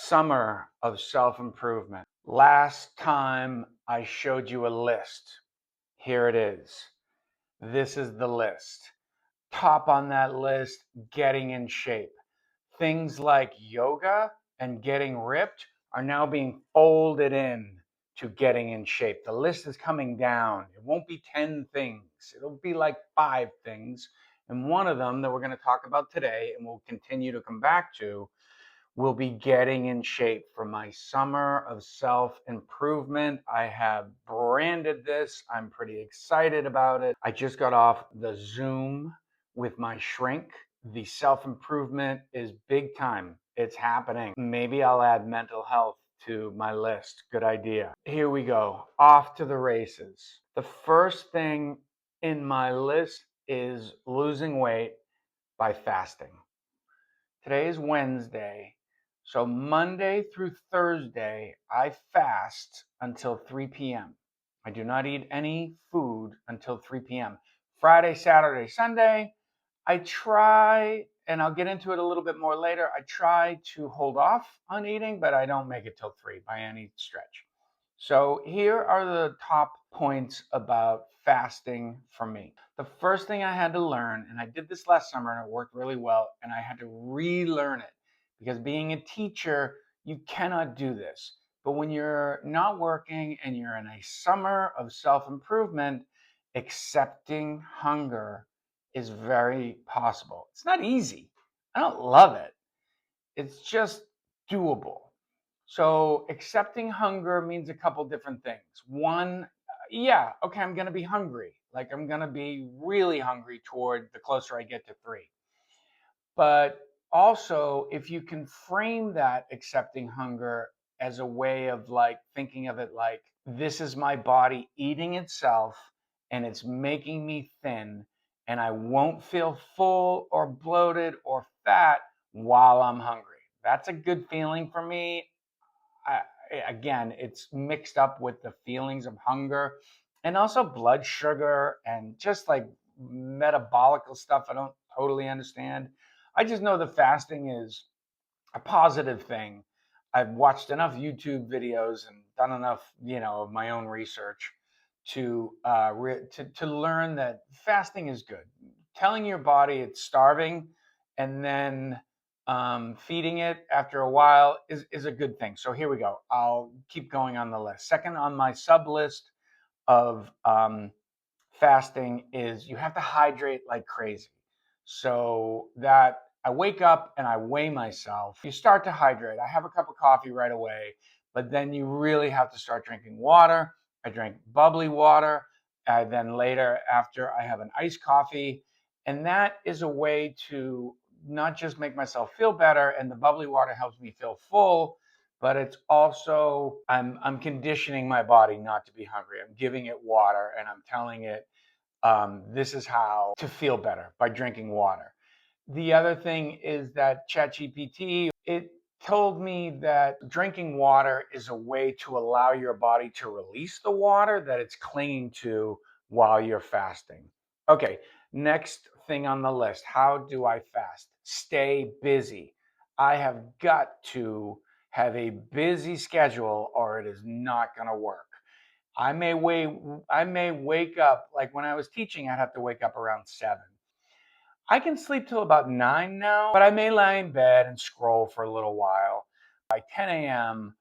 Summer of self-improvement. Last time I showed you a list. Here it is. This is the list. Top on that list, getting in shape. Things like yoga and getting ripped are now being folded in to getting in shape. The list is coming down. It won't be 10 things. It'll be like 5 things. And one of them that we're going to talk about today and we'll continue to come back to will be getting in shape for my summer of self-improvement. I have branded this. I'm pretty excited about it. I just got off the Zoom with my shrink. The self-improvement is big time. It's happening. Maybe I'll add mental health to my list. Good idea. Here we go. Off to the races. The first thing in my list is losing weight by fasting. Today is Wednesday. So Monday through Thursday, I fast until 3 p.m. I do not eat any food until 3 p.m. Friday, Saturday, Sunday, I try, and I'll get into it a little bit more later, I try to hold off on eating, but I don't make it till 3 by any stretch. So here are the top points about fasting for me. The first thing I had to learn, and I did this last summer and it worked really well, and I had to relearn it because being a teacher, you cannot do this. But when you're not working and you're in a summer of self-improvement, accepting hunger is very possible. It's not easy. I don't love it. It's just doable. So accepting hunger means a couple different things. One, yeah, okay, I'm going to be hungry. Like I'm going to be really hungry toward the closer I get to 3. But also, if you can frame that accepting hunger as a way of like thinking of it like, this is my body eating itself and it's making me thin, and I won't feel full or bloated or fat while I'm hungry. That's a good feeling for me. I, Again, it's mixed up with the feelings of hunger and also blood sugar and just like metabolical stuff I don't totally understand. I just know the fasting is a positive thing. I've watched enough YouTube videos and done enough, of my own research to learn that fasting is good. Telling your body it's starving and then feeding it after a while is a good thing. So here we go. I'll keep going on the list. Second on my sub list of fasting is you have to hydrate like crazy. So that I wake up and I weigh myself. You start to hydrate. I have a cup of coffee right away, but then you really have to start drinking water. I drink bubbly water. Then later, after I have an iced coffee, and that is a way to not just make myself feel better, and the bubbly water helps me feel full, but it's also I'm conditioning my body not to be hungry. I'm giving it water and I'm telling it this is how to feel better by drinking water. The other thing is that ChatGPT, it told me that drinking water is a way to allow your body to release the water that it's clinging to while you're fasting. Okay, next thing on the list, how do I fast? Stay busy. I have got to have a busy schedule or it is not going to work. I may wake up, like when I was teaching, I'd have to wake up around 7. I can sleep till about 9 now, but I may lie in bed and scroll for a little while. By 10 a.m.,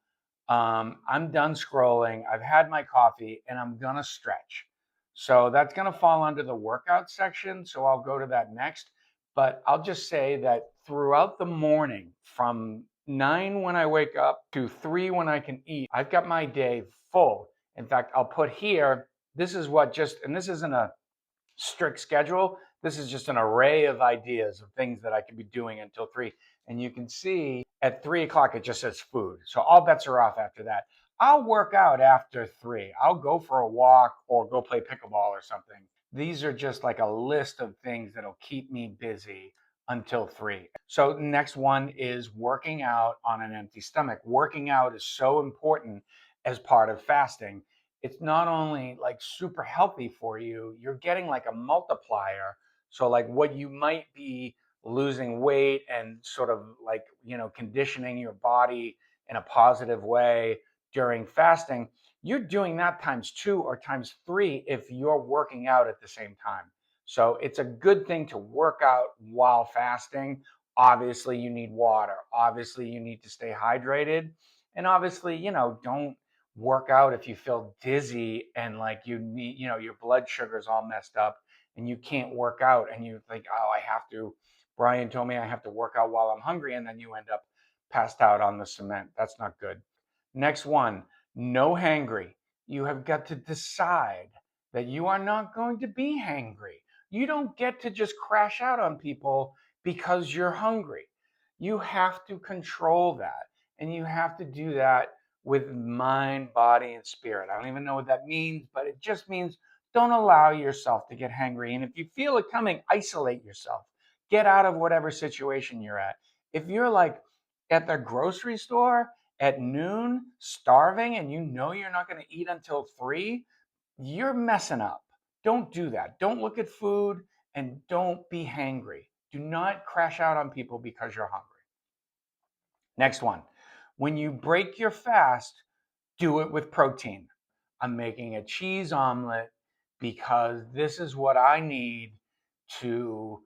I'm done scrolling. I've had my coffee and I'm going to stretch. So that's going to fall under the workout section. So I'll go to that next. But I'll just say that throughout the morning, from 9 when I wake up to 3 when I can eat, I've got my day full. In fact, I'll put here, this is what just, and this isn't a strict schedule. This is just an array of ideas of things that I could be doing until 3. And you can see at 3 o'clock, it just says food. So all bets are off after that. I'll work out after 3. I'll go for a walk or go play pickleball or something. These are just like a list of things that'll keep me busy until 3. So next one is working out on an empty stomach. Working out is so important as part of fasting. It's not only like super healthy for you, you're getting like a multiplier. So like what you might be losing weight and sort of like, conditioning your body in a positive way during fasting, you're doing that times 2 or times 3 if you're working out at the same time. So it's a good thing to work out while fasting. Obviously, you need water. Obviously, you need to stay hydrated. And obviously, don't work out if you feel dizzy and like you need, your blood sugar's all messed up and you can't work out and you think, oh, I have to. Brian told me I have to work out while I'm hungry, and then you end up passed out on the cement. That's not good. Next one, no hangry. You have got to decide that you are not going to be hangry. You don't get to just crash out on people because you're hungry. You have to control that. And you have to do that with mind, body, and spirit. I don't even know what that means, but it just means don't allow yourself to get hangry. And if you feel it coming, isolate yourself. Get out of whatever situation you're at. If you're like at the grocery store at noon, starving, and you know you're not going to eat until 3, you're messing up. Don't do that. Don't look at food and don't be hangry. Do not crash out on people because you're hungry. Next one. When you break your fast, do it with protein. I'm making a cheese omelet because this is what I need to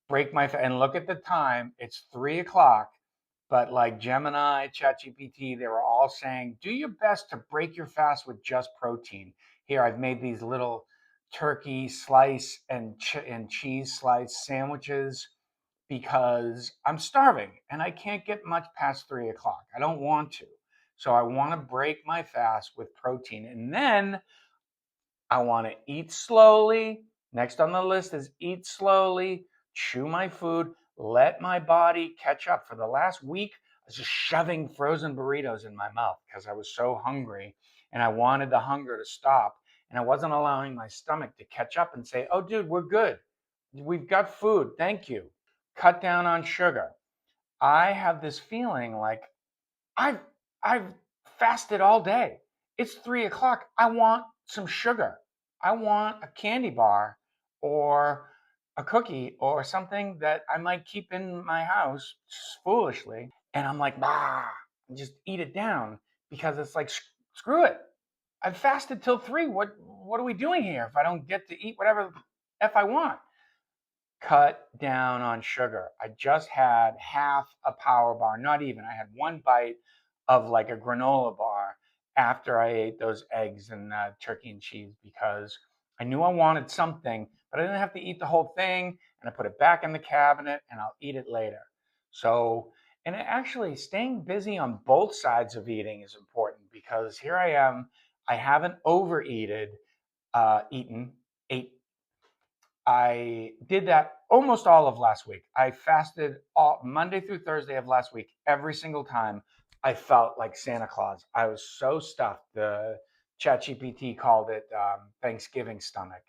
break my fast. And look at the time, it's 3 o'clock. But like Gemini, ChatGPT, they were all saying, do your best to break your fast with just protein. Here, I've made these little turkey slice and cheese slice sandwiches because I'm starving and I can't get much past 3 o'clock. I don't want to. So I want to break my fast with protein. And then I want to eat slowly. Next on the list is eat slowly, chew my food, let my body catch up. For the last week, I was just shoving frozen burritos in my mouth because I was so hungry and I wanted the hunger to stop. And I wasn't allowing my stomach to catch up and say, oh, dude, we're good. We've got food. Thank you. Cut down on sugar. I have this feeling like I've I've fasted all day. It's 3 o'clock. I want some sugar. I want a candy bar or a cookie or something that I might keep in my house foolishly. And I'm like, bah, just eat it down because it's like, screw it. I've fasted till 3. What are we doing here if I don't get to eat whatever F I want? Cut down on sugar. I just had half a power bar, not even. I had one bite of like a granola bar after I ate those eggs and turkey and cheese because I knew I wanted something, but I didn't have to eat the whole thing. And I put it back in the cabinet and I'll eat it later. So, and actually staying busy on both sides of eating is important because here I am. I haven't ate. I did that almost all of last week. I fasted all Monday through Thursday of last week. Every single time I felt like Santa Claus. I was so stuffed. The ChatGPT called it Thanksgiving stomach.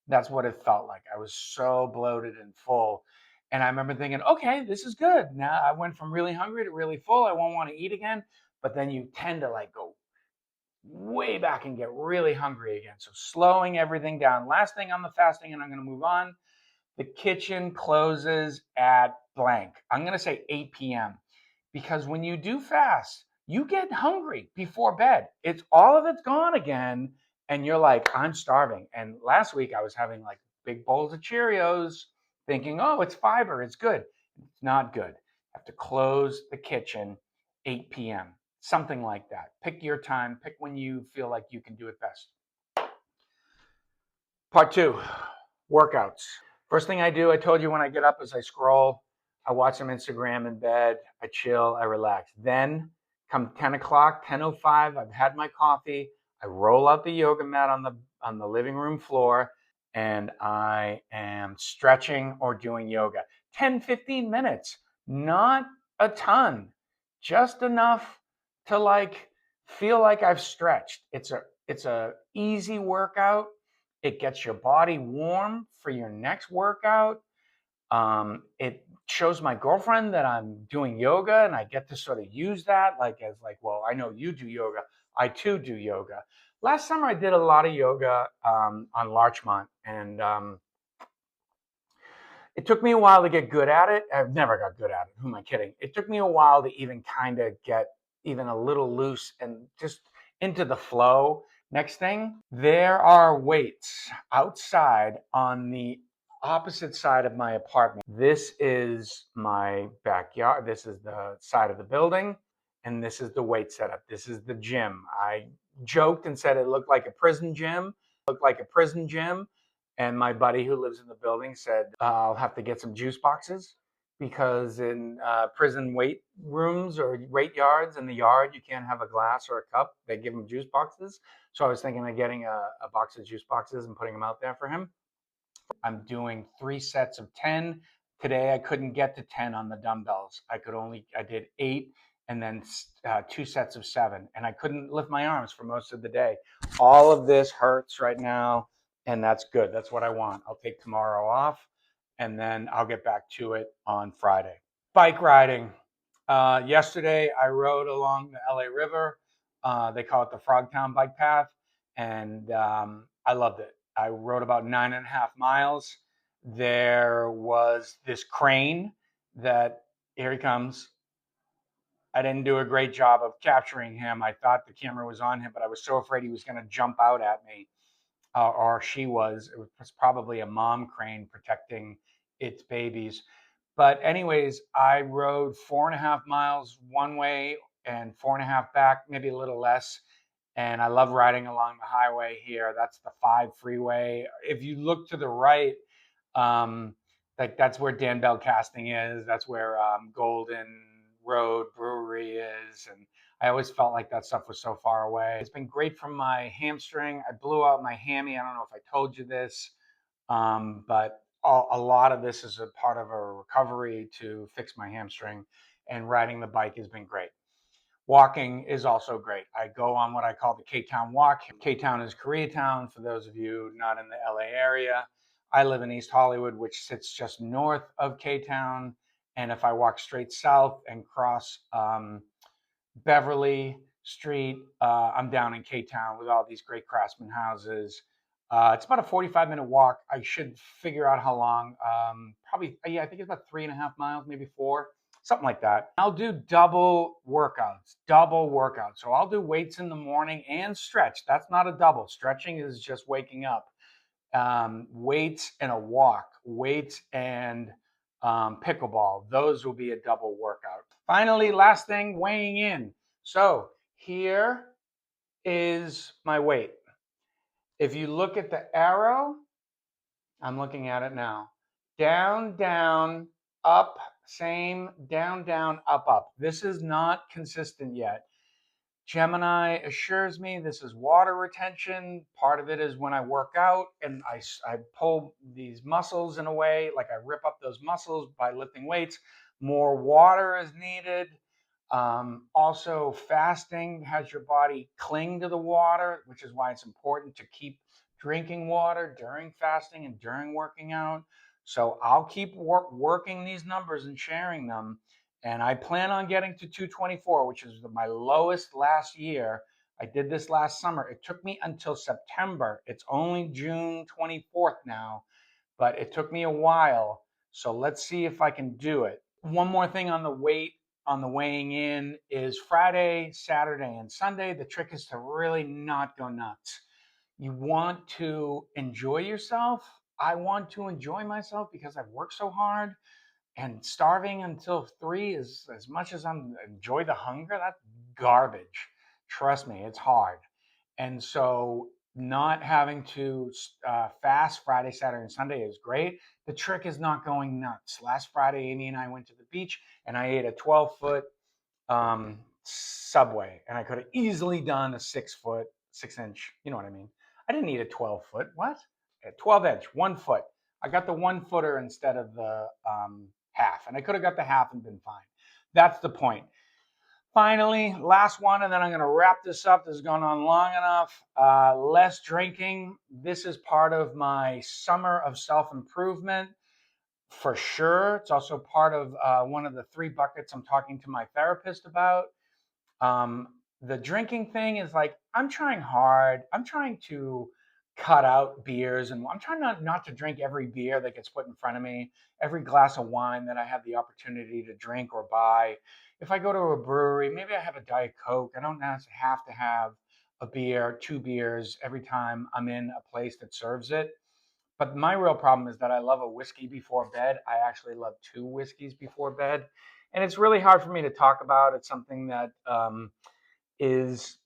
That's what it felt like. I was so bloated and full. And I remember thinking, okay, this is good. Now I went from really hungry to really full. I won't want to eat again. But then you tend to like go way back and get really hungry again. So slowing everything down. Last thing on the fasting, and I'm going to move on. The kitchen closes at blank. I'm going to say 8 p.m. because when you do fast, you get hungry before bed. It's all of it's gone again. And you're like, I'm starving. And last week I was having like big bowls of Cheerios thinking, oh, it's fiber. It's good. It's not good. You have to close the kitchen 8 p.m. Something like that. Pick your time. Pick when you feel like you can do it best. Part 2, workouts. First thing I do, I told you when I get up is I scroll, I watch some Instagram in bed, I chill, I relax. Then come 10 o'clock, 10:05, I've had my coffee, I roll out the yoga mat on the living room floor and I am stretching or doing yoga. 10, 15 minutes, not a ton, just enough to like feel like I've stretched. It's a easy workout. It gets your body warm for your next workout. It shows my girlfriend that I'm doing yoga and I get to sort of use that like as like, well, I know you do yoga. I too do yoga. Last summer I did a lot of yoga on Larchmont and it took me a while to get good at it. I've never got good at it. Who am I kidding? It took me a while to even kind of get even a little loose and just into the flow. Next thing, there are weights outside on the opposite side of my apartment. This is my backyard. This is the side of the building, and this is the weight setup. This is the gym. I joked and said it looked like a prison gym. And my buddy who lives in the building said, I'll have to get some juice boxes because in prison weight rooms or weight yards in the yard, you can't have a glass or a cup. They give them juice boxes. So I was thinking of getting a box of juice boxes and putting them out there for him. I'm doing 3 sets of 10. Today I couldn't get to 10 on the dumbbells. I did 8 and then 2 sets of 7. And I couldn't lift my arms for most of the day. All of this hurts right now, and that's good. That's what I want. I'll take tomorrow off, and then I'll get back to it on Friday. Bike riding. Yesterday I rode along the LA River. They call it the Frogtown Bike Path, and I loved it. I rode about 9.5 miles. There was this crane that, here he comes. I didn't do a great job of capturing him. I thought the camera was on him, but I was so afraid he was going to jump out at me, or she was. It was probably a mom crane protecting its babies. But anyways, I rode 4.5 miles one way and 4.5 back, maybe a little less. And I love riding along the highway here. That's the 5 freeway. If you look to the right, like that's where Dan Bell Casting is. That's where Golden Road Brewery is. And I always felt like that stuff was so far away. It's been great for my hamstring. I blew out my hammy. I don't know if I told you this, but a lot of this is a part of a recovery to fix my hamstring. And riding the bike has been great. Walking is also great. I go on what I call the K-Town walk. K-Town is Koreatown, for those of you not in the LA area. I live in East Hollywood, which sits just north of K-Town. And if I walk straight south and cross Beverly Street, I'm down in K-Town with all these great craftsman houses. It's about a 45-minute walk. I should figure out how long. Probably, yeah, I think it's about 3.5 miles, maybe 4. Something like that. I'll do double workouts. So I'll do weights in the morning and stretch. That's not a double. Stretching is just waking up. Weights and a walk. Weights and pickleball. Those will be a double workout. Finally, last thing, weighing in. So here is my weight. If you look at the arrow, I'm looking at it now. Down, down, up, same, down, down, up, up. This is not consistent yet. Gemini assures me this is water retention. Part of it is when I work out and I pull these muscles in a way, like I rip up those muscles by lifting weights. More water is needed. Also, fasting has your body cling to the water, which is why it's important to keep drinking water during fasting and during working out. So I'll keep working these numbers and sharing them. And I plan on getting to 224, which is my lowest last year. I did this last summer. It took me until September. It's only June 24th now, but it took me a while. So let's see if I can do it. One more thing on the weighing in is Friday, Saturday, and Sunday. The trick is to really not go nuts. You want to enjoy yourself. I want to enjoy myself because I've worked so hard. And starving until 3 is, as much as I'm enjoy the hunger, that's garbage. Trust me, it's hard. And so not having to fast Friday, Saturday, and Sunday is great. The trick is not going nuts. Last Friday, Amy and I went to the beach and I ate a 12-foot Subway, and I could have easily done a 6-foot, 6-inch. You know what I mean? I didn't need a 12-foot. What? A 12-inch, 1 foot. I got the 1-footer instead of the half, and I could have got the half and been fine. That's the point. Finally, last one, and then I'm going to wrap this up. This has gone on long enough. Less drinking. This is part of my summer of self-improvement. For sure. It's also part of one of the 3 buckets I'm talking to my therapist about. The drinking thing is like, I'm trying hard. I'm trying to cut out beers, and I'm trying not to drink every beer that gets put in front of me, every glass of wine that I have the opportunity to drink or buy. if I go to a brewery, maybe I have a Diet Coke. I don't have to have a beer, two beers every time I'm in a place that serves it. But my real problem is that I love a whiskey before bed. I actually love two whiskeys before bed. And it's really hard for me to talk about. It's something that is,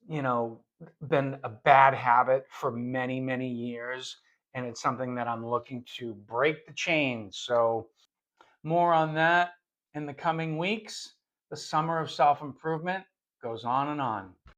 been a bad habit for many, many years. And it's something that I'm looking to break the chains. So, more on that in the coming weeks. The summer of self improvement goes on and on.